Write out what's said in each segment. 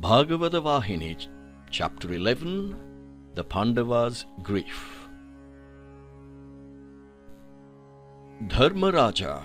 Bhagavatha Vahini, Chapter 11, The Pandavas' Grief. Dharmaraja,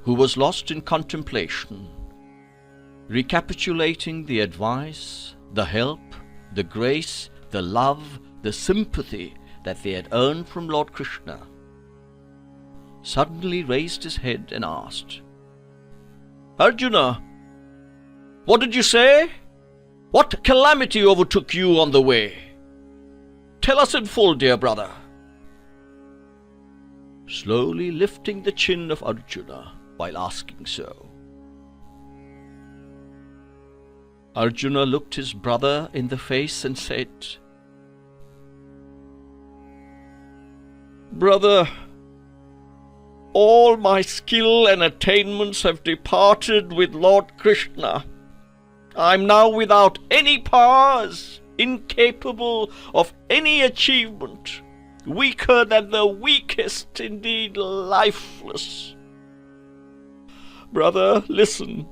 who was lost in contemplation, recapitulating the advice, the help, the grace, the love, the sympathy that they had earned from Lord Krishna, suddenly raised his head and asked, "Arjuna, what did you say? What calamity overtook you on the way? Tell us in full, dear brother." Slowly lifting the chin of Arjuna while asking so, Arjuna looked his brother in the face and said, "Brother, all my skill and attainments have departed with Lord Krishna. I am now without any powers, incapable of any achievement, weaker than the weakest, indeed lifeless. Brother, listen.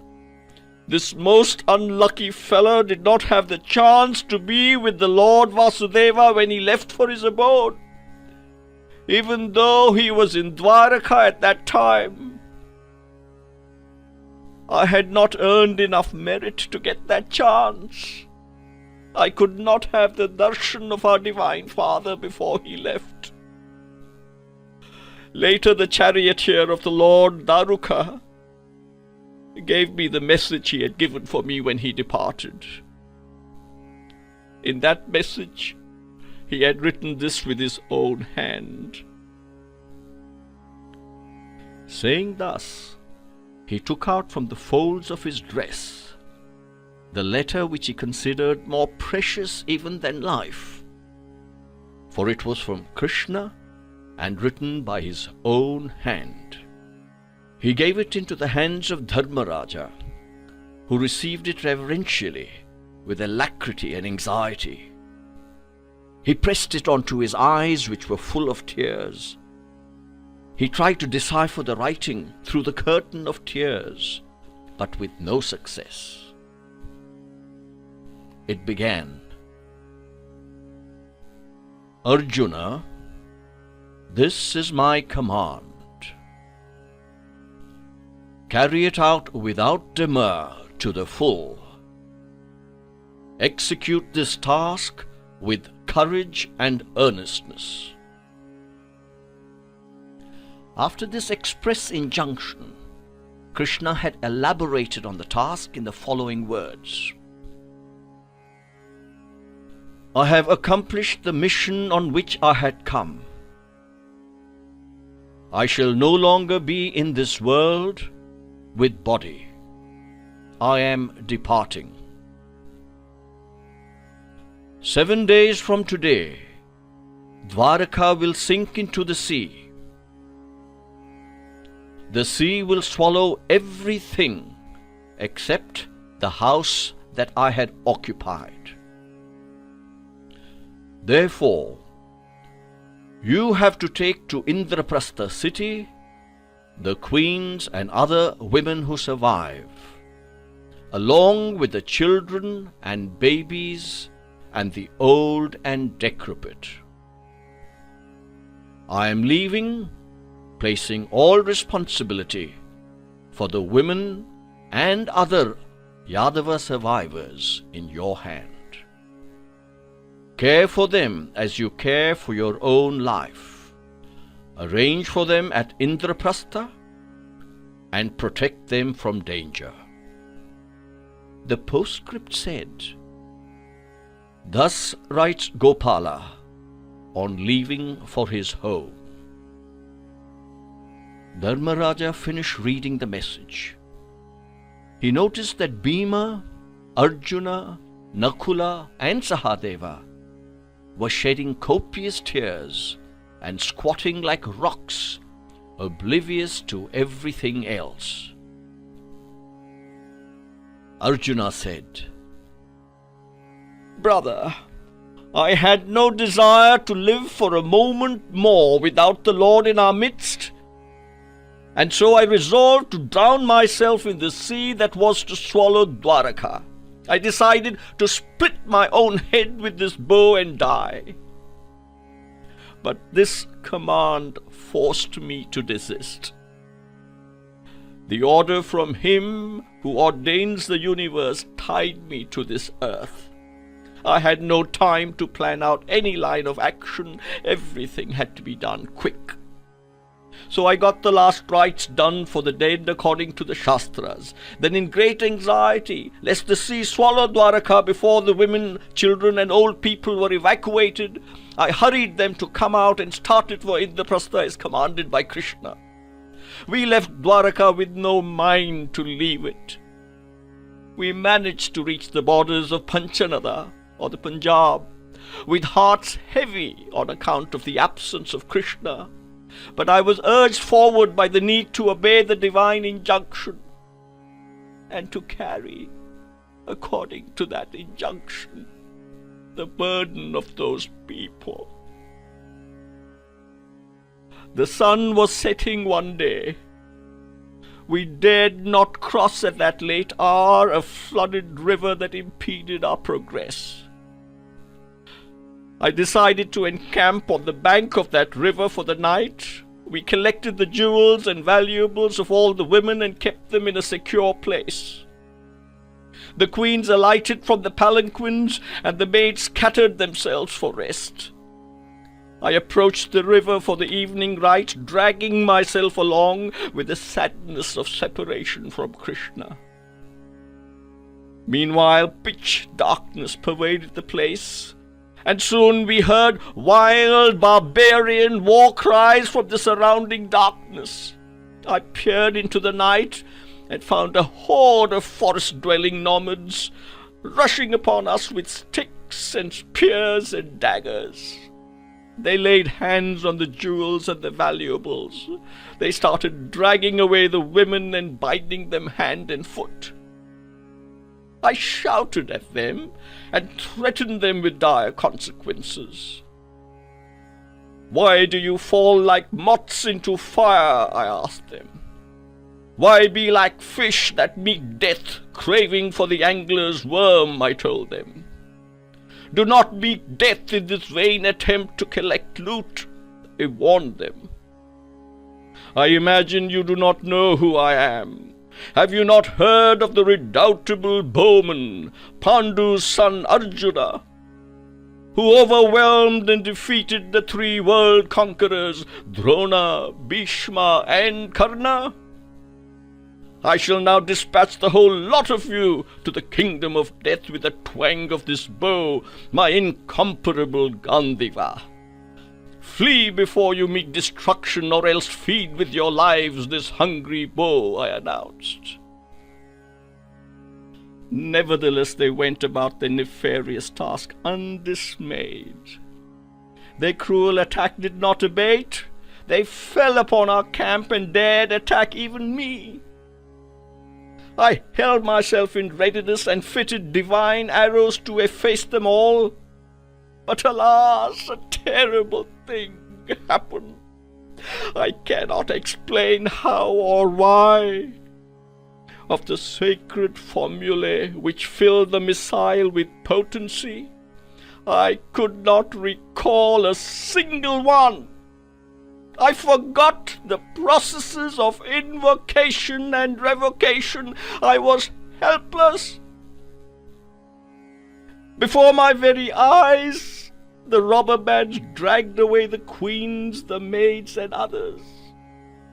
This most unlucky fellow did not have the chance to be with the Lord Vasudeva when he left for his abode, even though he was in Dwaraka at that time. I had not earned enough merit to get that chance. I could not have the darshan of our Divine Father before he left. Later the charioteer of the Lord Daruka gave me the message he had given for me when he departed. In that message he had written this with his own hand." Saying thus, he took out from the folds of his dress the letter which he considered more precious even than life, for it was from Krishna and written by his own hand. He gave it into the hands of Dharmaraja, who received it reverentially with alacrity and anxiety. He pressed it onto his eyes, which were full of tears. He tried to decipher the writing through the curtain of tears, but with no success. It began, "Arjuna, this is my command. Carry it out without demur to the full. Execute this task with courage and earnestness." After this express injunction, Krishna had elaborated on the task in the following words: "I have accomplished the mission on which I had come. I shall no longer be in this world with body. I am departing. 7 days from today, Dwaraka will sink into the sea. The sea will swallow everything except the house that I had occupied. Therefore, you have to take to Indraprastha city the queens and other women who survive, along with the children and babies and the old and decrepit. I am leaving, placing all responsibility for the women and other Yadava survivors in your hand. Care for them as you care for your own life. Arrange for them at Indraprastha and protect them from danger." The postscript said, "Thus writes Gopala on leaving for his home." Dharmaraja finished reading the message. He noticed that Bhima, Arjuna, Nakula and Sahadeva were shedding copious tears and squatting like rocks, oblivious to everything else. Arjuna said, "Brother, I had no desire to live for a moment more without the Lord in our midst, and so I resolved to drown myself in the sea that was to swallow Dwaraka. I decided to split my own head with this bow and die. But this command forced me to desist. The order from Him who ordains the universe tied me to this earth. I had no time to plan out any line of action. Everything had to be done quick. So I got the last rites done for the dead according to the Shastras. Then in great anxiety, lest the sea swallow Dwaraka before the women, children and old people were evacuated, I hurried them to come out and started for Indraprastha as commanded by Krishna. We left Dwaraka with no mind to leave it. We managed to reach the borders of Panchanada, or the Punjab, with hearts heavy on account of the absence of Krishna. But I was urged forward by the need to obey the divine injunction and to carry, according to that injunction, the burden of those people. The sun was setting one day. We dared not cross at that late hour a flooded river that impeded our progress. I decided to encamp on the bank of that river for the night. We collected the jewels and valuables of all the women and kept them in a secure place. The queens alighted from the palanquins, and the maids scattered themselves for rest. I approached the river for the evening rite, dragging myself along with the sadness of separation from Krishna. Meanwhile, pitch darkness pervaded the place, and soon we heard wild barbarian war cries from the surrounding darkness. I peered into the night and found a horde of forest-dwelling nomads rushing upon us with sticks and spears and daggers. They laid hands on the jewels and the valuables. They started dragging away the women and binding them hand and foot. I shouted at them and threatened them with dire consequences. "Why do you fall like moths into fire?" I asked them. "Why be like fish that meet death, craving for the angler's worm?" I told them. "Do not meet death in this vain attempt to collect loot," I warned them. "I imagine you do not know who I am. Have you not heard of the redoubtable bowman, Pandu's son Arjuna, who overwhelmed and defeated the 3 world conquerors, Drona, Bhishma, and Karna? I shall now dispatch the whole lot of you to the kingdom of death with a twang of this bow, my incomparable Gandiva. Flee before you meet destruction, or else feed with your lives this hungry bow," I announced. Nevertheless, they went about their nefarious task undismayed. Their cruel attack did not abate. They fell upon our camp and dared attack even me. I held myself in readiness and fitted divine arrows to efface them all. But alas, a terrible thing happened. I cannot explain how or why. Of the sacred formulae which fill the missile with potency, I could not recall a single one. I forgot the processes of invocation and revocation. I was helpless. Before my very eyes, the robber bands dragged away the queens, the maids, and others.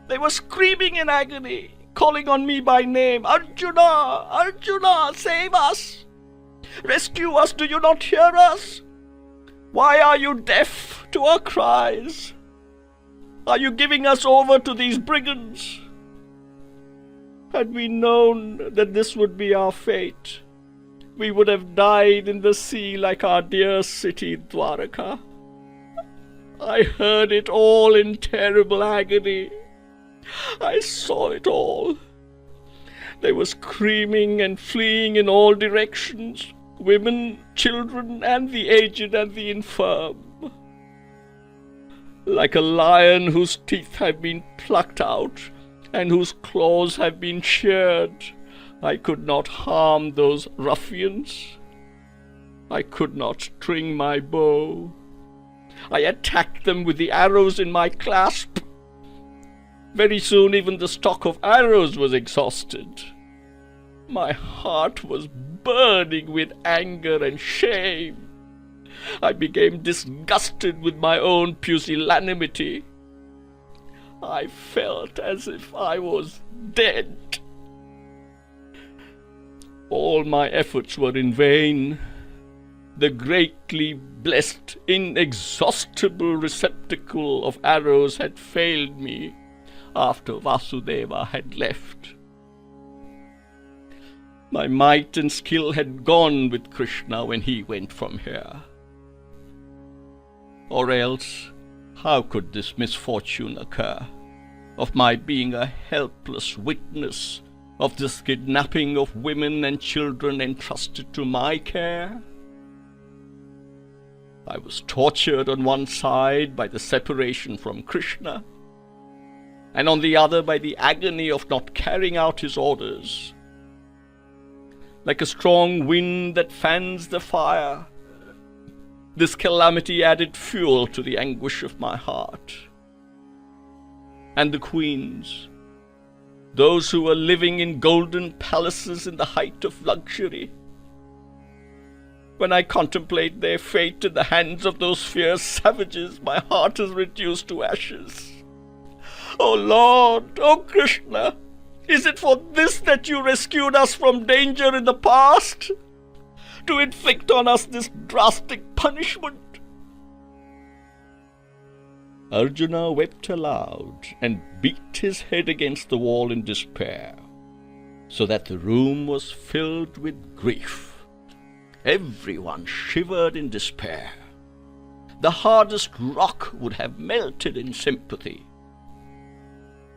They were screaming in agony, calling on me by name, "Arjuna! Arjuna, save us! Rescue us! Do you not hear us? Why are you deaf to our cries? Are you giving us over to these brigands?" Had we known that this would be our fate, we would have died in the sea like our dear city Dwaraka. I heard it all in terrible agony. I saw it all. They were screaming and fleeing in all directions, women, children, and the aged and the infirm. Like a lion whose teeth have been plucked out and whose claws have been sheared, I could not harm those ruffians. I could not string my bow. I attacked them with the arrows in my clasp. Very soon even the stock of arrows was exhausted. My heart was burning with anger and shame. I became disgusted with my own pusillanimity. I felt as if I was dead. All my efforts were in vain. The greatly blessed, inexhaustible receptacle of arrows had failed me after Vasudeva had left. My might and skill had gone with Krishna when he went from here. Or else, how could this misfortune occur, of my being a helpless witness of this kidnapping of women and children entrusted to my care? I was tortured on one side by the separation from Krishna, and on the other by the agony of not carrying out his orders. Like a strong wind that fans the fire, this calamity added fuel to the anguish of my heart. And the queens, those who were living in golden palaces in the height of luxury, when I contemplate their fate in the hands of those fierce savages, my heart is reduced to ashes. O Lord, O Krishna, is it for this that you rescued us from danger in the past? To inflict on us this drastic punishment? Arjuna wept aloud and beat his head against the wall in despair, so that the room was filled with grief. Everyone shivered in despair. The hardest rock would have melted in sympathy.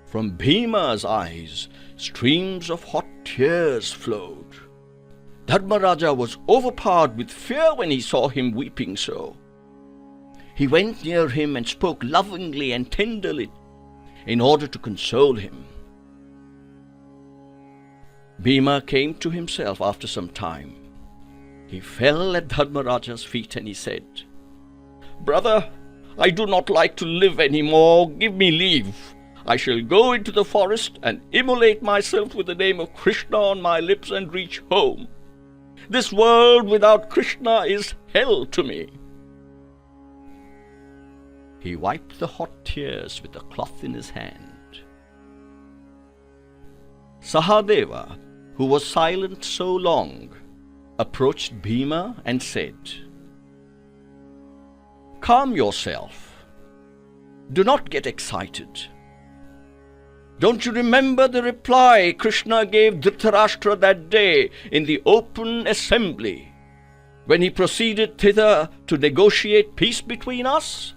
From Bhima's eyes, streams of hot tears flowed. Dharmaraja was overpowered with fear when he saw him weeping so. He went near him and spoke lovingly and tenderly in order to console him. Bhima came to himself after some time. He fell at Dharmaraja's feet and he said, "Brother, I do not like to live any more. Give me leave. I shall go into the forest and immolate myself with the name of Krishna on my lips and reach home. This world without Krishna is hell to me." He wiped the hot tears with a cloth in his hand. Sahadeva, who was silent so long, approached Bhima and said, "Calm yourself. Do not get excited. Don't you remember the reply Krishna gave Dhritarashtra that day in the open assembly, when he proceeded thither to negotiate peace between us?